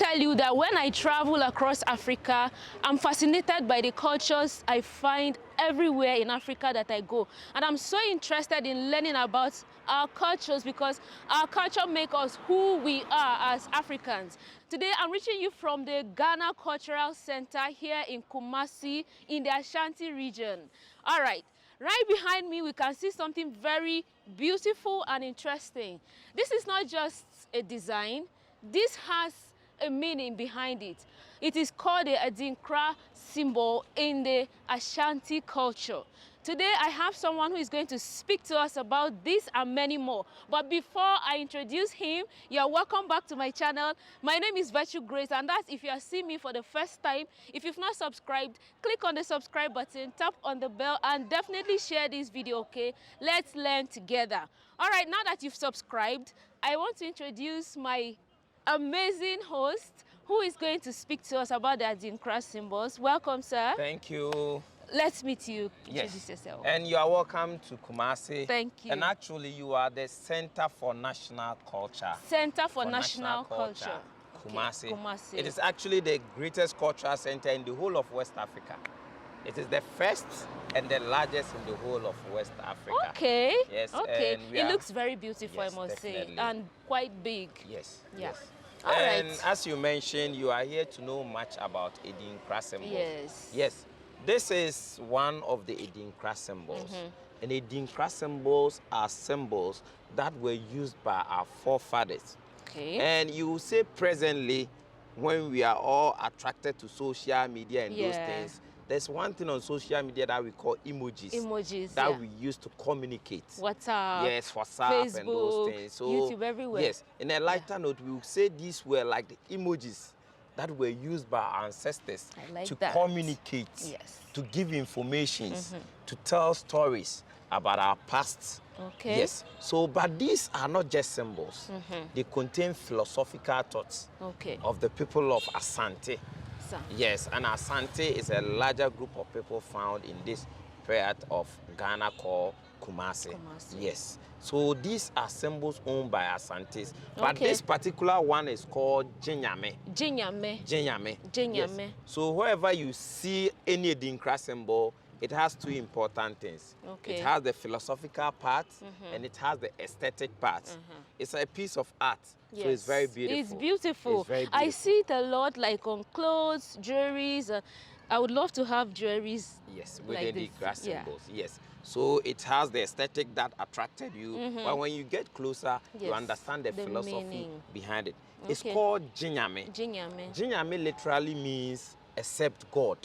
tell you that when I travel across Africa, I'm fascinated by the cultures I find everywhere in Africa that I go. And I'm so interested in learning about our cultures because our culture makes us who we are as Africans. Today, I'm reaching you from the Ghana Cultural Center here in Kumasi in the Ashanti region. All right. Right behind me, we can see something very beautiful and interesting. This is not just a design. This has a meaning behind it. It is called the Adinkra symbol in the Ashanti culture. Today, I have someone who is going to speak to us about this and many more. But before I introduce him, you're welcome back to my channel. My name is Virtue Grace, and that's if you are seeing me for the first time. If you've not subscribed, click on the subscribe button, tap on the bell, and definitely share this video, okay? Let's learn together. All right, now that you've subscribed, I want to introduce my amazing host who is going to speak to us about the Adinkra symbols. Welcome, sir. Thank you. Let's meet you. Introduce yourself. And you are welcome to Kumasi. Thank you. And actually, you are the Center for National Culture. Center for National Culture. Kumasi. Okay. Kumasi. It is actually the greatest cultural center in the whole of West Africa. It is the first and the largest in the whole of West Africa. Okay. Yes. Okay. It looks very beautiful, yes, I must definitely. say, and quite big. Yes. Yeah. Yes. All and right. as you mentioned, you are here to know much about Adinkra symbols. Yes. Yes. This is one of the Adinkra symbols. And Adinkra symbols are symbols that were used by our forefathers. Okay. And you will say presently, when we are all attracted to social media and those things, there's one thing on social media that we call emojis. Emojis, that we use to communicate. WhatsApp. Yes, WhatsApp Facebook, and those things. So, YouTube, everywhere. Yes. In a lighter note, we will say these were like the emojis that were used by our ancestors to communicate, to give information, to tell stories about our past. Okay. Yes. So, but these are not just symbols. They contain philosophical thoughts of the people of Asante. Yes, and Asante is a larger group of people found in this part of Ghana called Kumasi. Yes. So these are symbols owned by Asantes. But this particular one is called Jinyame. Jinyame. Jinyame. Jinyame. Yes. So wherever you see any Adinkra symbol, it has two important things. It has the philosophical part and it has the aesthetic part. It's a piece of art. So it's very beautiful. It's beautiful. It's very beautiful. I see it a lot like on clothes, jewelries. I would love to have jewelries. Yes, with like the Adinkra symbols. Yes. So it has the aesthetic that attracted you. But when you get closer, you understand the philosophy meaning behind it. It's called Jinyame. Jinyame. Jinyame literally means except God.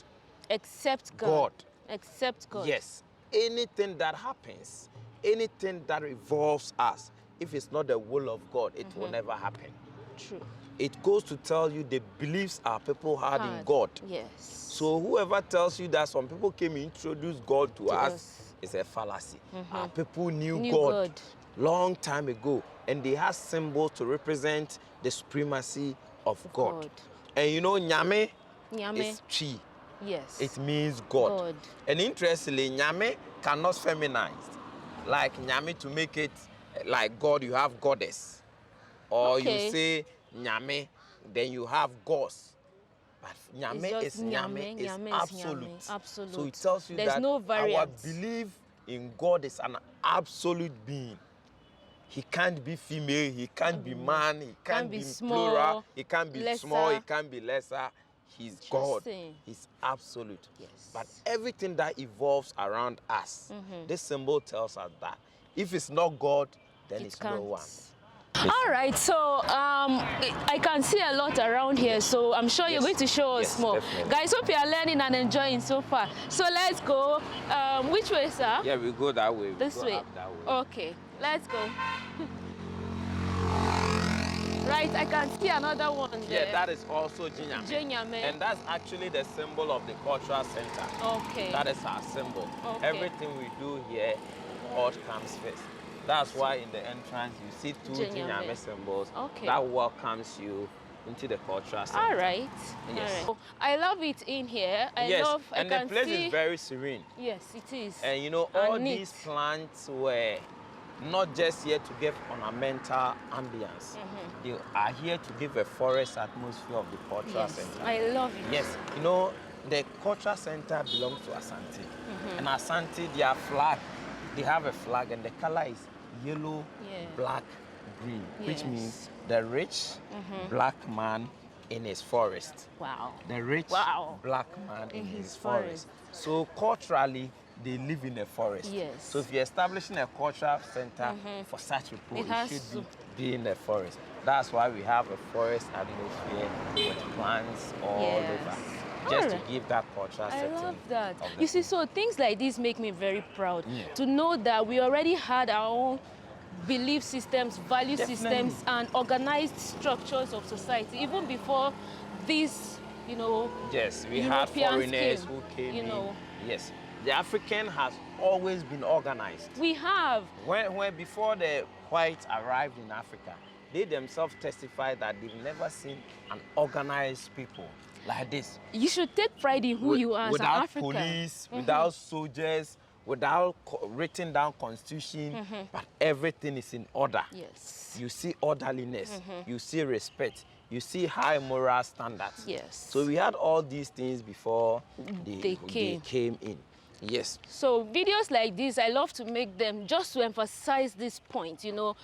Except God. God. Except God. Yes. Anything that happens, anything that involves us, if it's not the will of God, it will never happen. True. It goes to tell you the beliefs our people had in God. Yes. So whoever tells you that some people came and introduced God to us is a fallacy. Our people knew God long time ago, and they had symbols to represent the supremacy of God. And you know, Nyame is Chi. Yes. It means God. And interestingly, Nyame cannot feminize. Like Nyame, to make it like God, you have goddess. Or you say Nyame, then you have gods. But Nyame is Nyame, is absolute. Absolute. So it tells you that our belief in God is an absolute being. He can't be female, he can't be man, he can't be small, plural, he can't be lesser. small, he can't be lesser. He's God. He's absolute. Yes. But everything that evolves around us, this symbol tells us that if it's not God, then it's no one. All right, so I can see a lot around here, so I'm sure you're going to show us more. Definitely. Guys, hope you are learning and enjoying so far. So let's go. Which way, sir? Yeah, we go that way. This way? That way. Okay, let's go. Right, I can see another one there. Yeah, that is also Jinyame. Jinyame. And that's actually the symbol of the cultural center. Okay. That is our symbol. Okay. Everything we do here, God comes first. That's why in the entrance you see two Jinyame symbols that welcomes you into the cultural center. All right. Yes. All right. I love it in here. I and the place is very serene. Yes, it is. And you know, all these plants were not just here to give ornamental ambience. They are here to give a forest atmosphere of the cultural center. I love it. Yes, you know, the cultural center belongs to Asante. And Asante, their flag, they have a flag, and the color is yellow, black, green, which means the rich black man in his forest. Wow. The rich black man in his forest. So culturally, they live in a forest. Yes. So if you're establishing a cultural center for such people, it should be in the forest. That's why we have a forest atmosphere with plants all over. Just to give that cultural setting. I love that. You see, so things like this make me very proud to know that we already had our own belief systems, value systems, and organized structures of society, even before these, you know, yes, we Europeans had foreigners came, who came you know. in. Yes, the African has always been organized. We have. When before the whites arrived in Africa, they themselves testified that they've never seen an organized people like this. You should take pride in who you are as an African. Without police, without soldiers, without written down constitution, but everything is in order. Yes. You see orderliness, you see respect, you see high moral standards. Yes. So we had all these things before they came in. Yes. So videos like this, I love to make them just to emphasize this point, you know.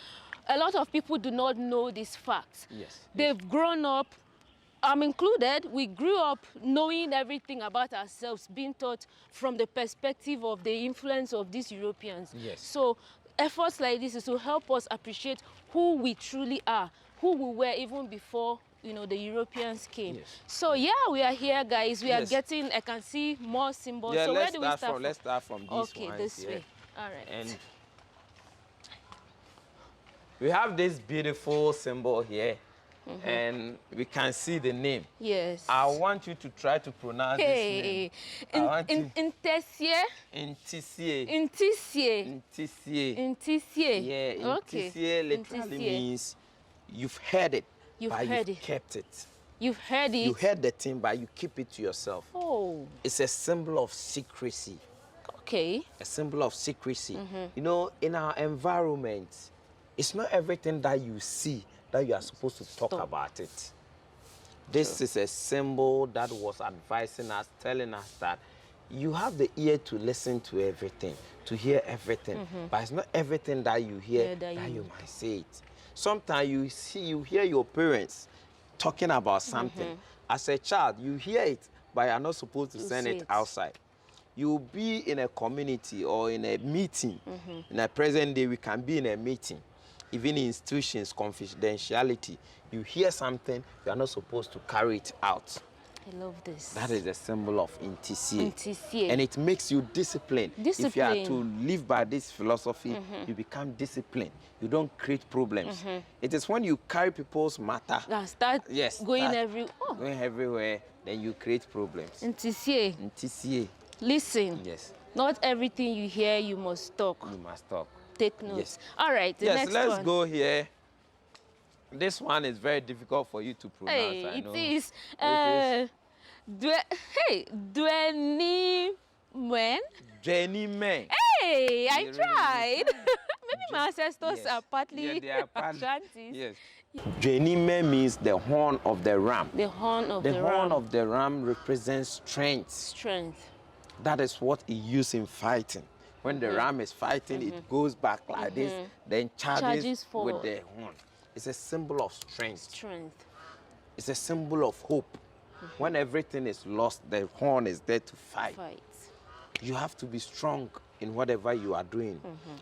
A lot of people do not know these facts. Yes. They've grown up, I'm included, we grew up knowing everything about ourselves, being taught from the perspective of the influence of these Europeans. Yes. So efforts like this is to help us appreciate who we truly are, who we were even before, you know, the Europeans came. Yes. So yeah, we are here, guys. We are getting, I can see more symbols. Yeah, so where do we start from? Let's start from these ones. Okay, this way. All right. And we have this beautiful symbol here, and we can see the name. Yes. I want you to try to pronounce this name. Intisie. Yeah, Intisie literally means you've heard it, but you've kept it. You've heard it? You heard the thing, but you keep it to yourself. Oh. It's a symbol of secrecy. Okay. A symbol of secrecy. You know, in our environment, it's not everything that you see that you are supposed to talk about it. This is a symbol that was advising us, telling us that you have the ear to listen to everything, to hear everything, but it's not everything that you hear that you might say it. Sometimes you hear your parents talking about something. As a child, you hear it, but you're not supposed to send it outside. You'll be in a community or in a meeting. In the present day, we can be in a meeting. Even in institutions, confidentiality, you hear something, you are not supposed to carry it out. I love this. That is a symbol of intisie. Intisie. And it makes you disciplined. If you are to live by this philosophy, you become disciplined. You don't create problems. It is when you carry people's matter. Start going everywhere, then you create problems. Intisie. Intisie. Listen. Yes. Not everything you hear, you must talk. You must talk. Take notes. Yes. All right, the next one. Let's go here. This one is very difficult for you to pronounce. Hey, I know. It is. Dueni Men. Jenny Men. Hey, I tried. Maybe my ancestors are partly Ashantis. Yes. Jenny Men means the horn of the ram. The horn of the ram. The horn of the ram represents strength. Strength. That is what it used in fighting. When the ram is fighting, it goes back like this, then charges with the horn. It's a symbol of strength. Strength. It's a symbol of hope. When everything is lost, the horn is there to fight. You have to be strong in whatever you are doing.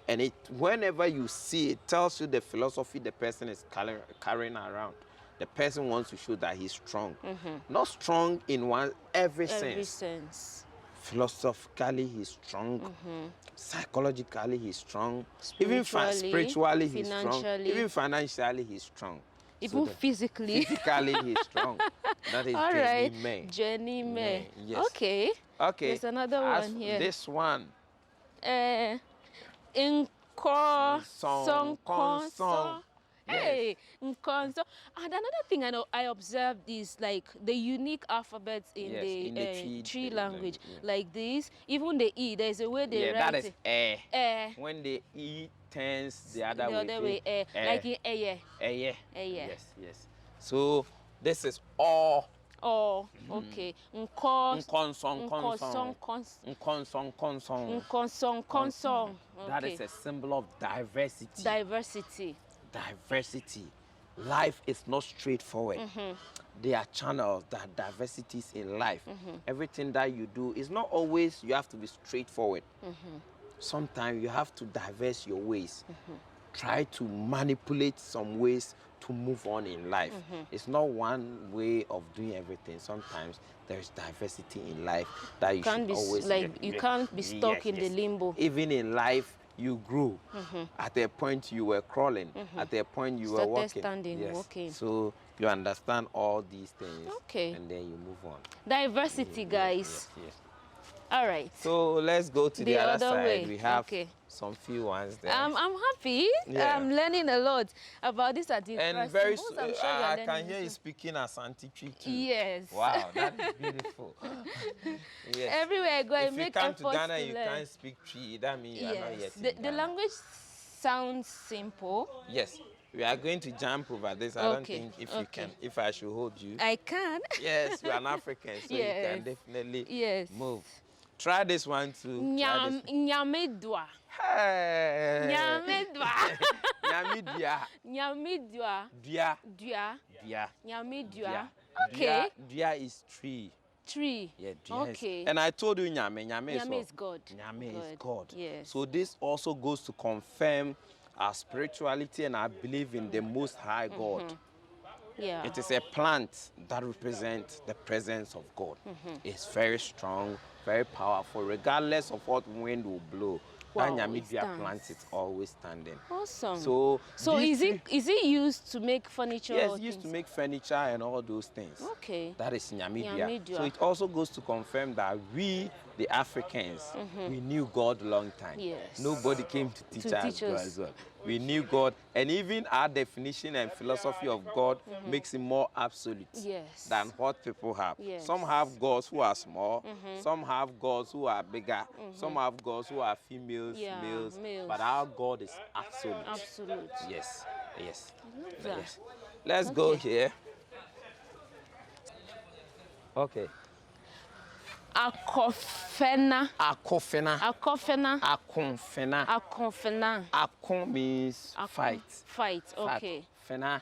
And whenever you see it, tells you the philosophy the person is carrying around. The person wants to show that he's strong. Not strong in every sense. Philosophically, he's strong. Psychologically, he's strong. Even spiritually, he's strong. Even financially, he's strong. Even physically. Physically, he's strong. That is all right. Jenny Men. Jenny Men. Yes. Okay. There's another one here. This one. Hey, Nkonso. And another thing I observed is like the unique alphabets in the tree language. Like this, even the E, there's a way they write it. That is air. When the E turns the other way, air. Like in air. Air. Yes, yes. So this is all. Oh, okay. That is a symbol of diversity. Diversity. Life is not straightforward. There are channels, there are diversities in life. Everything that you do is not always you have to be straightforward. Sometimes you have to diverse your ways. Try to manipulate some ways to move on in life. It's not one way of doing everything. Sometimes there's diversity in life that you should always... you can't be stuck in the limbo. Even in life, you grew. At a point, you were crawling. At a point, you were walking. Standing, walking. So you understand all these things. Okay. And then you move on. Diversity, guys. Yes. All right. So let's go to the other side. Way. We have some few ones there. I'm happy. I'm learning a lot about this Adinkra. And very soon, I can hear you speaking Asante Tree too. Yes. Wow, that is beautiful. Yes. Everywhere I go, I If make you come to Ghana, you can't speak Tree. That means you are not yet in Ghana. The language sounds simple. Yes. We are going to jump over this. I don't think if you can, if I should hold you. I can. Yes, you are an African, so you can definitely move. Try this one too. Nyamedwa. Hey. Nyamedwa. Nyamidwa. Nyamidwa. Dua. Dua. Nyamidwa. Okay. Dua is tree. Tree. Yeah, dua okay. And I told you Nyame. Nyame is God. Nyame is God. Yes. So this also goes to confirm our spirituality and our belief in the Most High God. Yeah. It is a plant that represents the presence of God. It's very strong, very powerful, regardless of what wind will blow. That Nyamidwa plant is always standing. Awesome. So is it used to make furniture? Yes, used to make furniture and all those things. Okay. That is Nyamidwa. So it also goes to confirm that we, the Africans, we knew God long time. Yes. Nobody came to teach us God as well. We knew God, and even our definition and philosophy of God makes it more absolute than what people have. Yes. Some have gods who are small, some have gods who are bigger, some have gods who are females, males, but our God is absolute. Absolute. Yes. Let's go here. Okay. Akofena. Akon means fight. Okay. Fena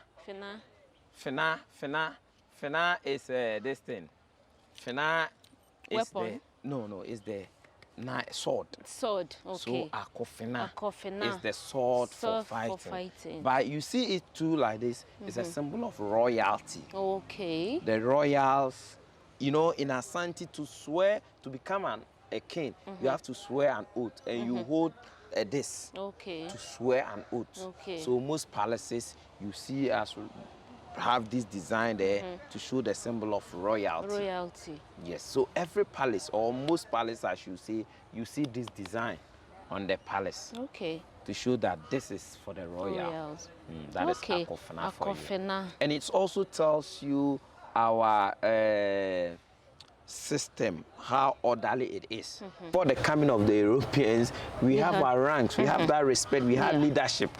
is this thing. Fena is weapon. It's the sword. Sword. Okay. So akofena is the sword for fighting. But you see it too like this. It's a symbol of royalty. Okay. The royals. You know, in Asante, to swear to become a king, you have to swear an oath, and you hold this to swear an oath. Okay. So most palaces, you see us have this design there to show the symbol of royalty. Yes. So every palace, or most palaces, I should say, you see this design on the palace. Okay. To show that this is for the royals. That is Akofena for you. And it also tells you our system, how orderly it is. Before the coming of the Europeans, we have our ranks, we have that respect, we have leadership.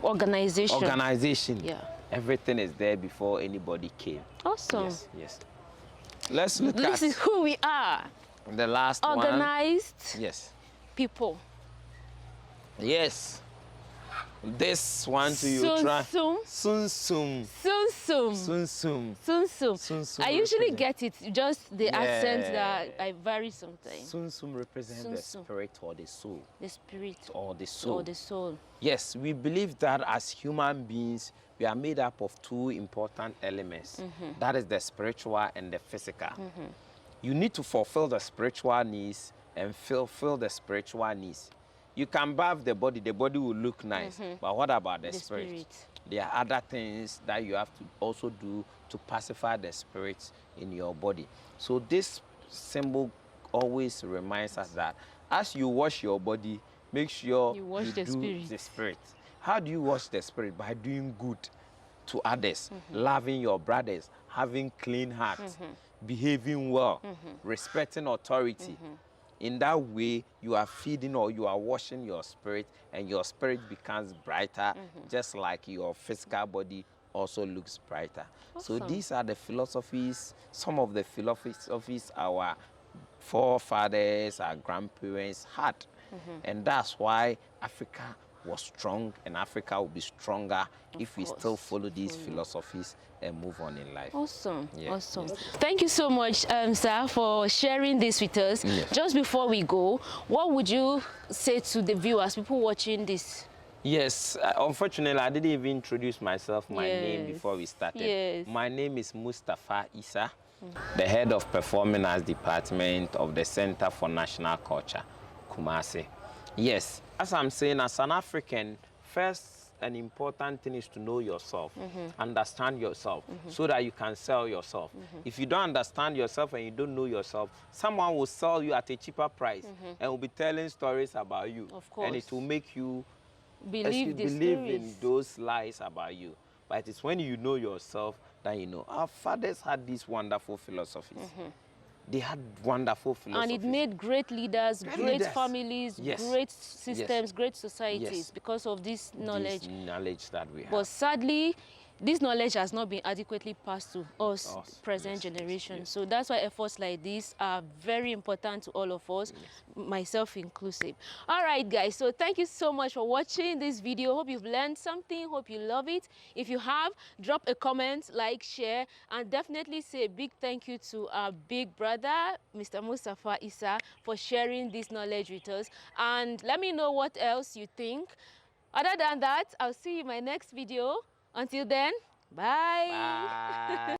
Organization. Yeah. Everything is there before anybody came. Awesome. Yes. Let's look at... This is who we are. The last one. Organized. Yes. People. Yes. This one to you try. Sunsum. I usually get it, just the accent that I vary sometimes. Sunsum represents the spirit or the soul. The spirit or the soul. Or the soul. Yes, we believe that as human beings, we are made up of two important elements. That is the spiritual and the physical. You need to fulfill the spiritual needs and fulfill the spiritual needs. You can bathe the body will look nice, but what about the spirit? There are other things that you have to also do to pacify the spirit in your body. So this symbol always reminds us that as you wash your body, make sure you wash the do the spirit. How do you wash the spirit? By doing good to others, loving your brothers, having clean hearts, behaving well, respecting authority. In that way, you are feeding or you are washing your spirit, and your spirit becomes brighter, just like your physical body also looks brighter. Awesome. So these are the philosophies, some of the philosophies our forefathers, our grandparents had. And that's why Africa was strong, and Africa will be stronger if we still follow these philosophies and move on in life. Awesome. Yeah. Awesome. Yes. Thank you so much, sir, for sharing this with us. Yes. Just before we go, what would you say to the viewers, people watching this? Yes, unfortunately, I didn't even introduce myself, my name, before we started. Yes. My name is Mustafa Issa, the head of Performing Arts Department of the Center for National Culture, Kumasi. Yes, as I'm saying, as an African, first an important thing is to know yourself, understand yourself, so that you can sell yourself. If you don't understand yourself and you don't know yourself, someone will sell you at a cheaper price and will be telling stories about you. Of course. And it will make you Believe in those lies about you. But it's when you know yourself that you know. Our fathers had these wonderful philosophies. They had wonderful philosophies. And it made great leaders, great families, yes. great systems, yes. great societies yes. because of this knowledge. This knowledge that we have. But sadly, this knowledge has not been adequately passed to us, present generation. Yes. So that's why efforts like this are very important to all of us, myself inclusive. All right, guys. So thank you so much for watching this video. Hope you've learned something. Hope you love it. If you have, drop a comment, like, share, and definitely say a big thank you to our big brother, Mr. Mustafa Issa, for sharing this knowledge with us. And let me know what else you think. Other than that, I'll see you in my next video. Until then, bye. Bye.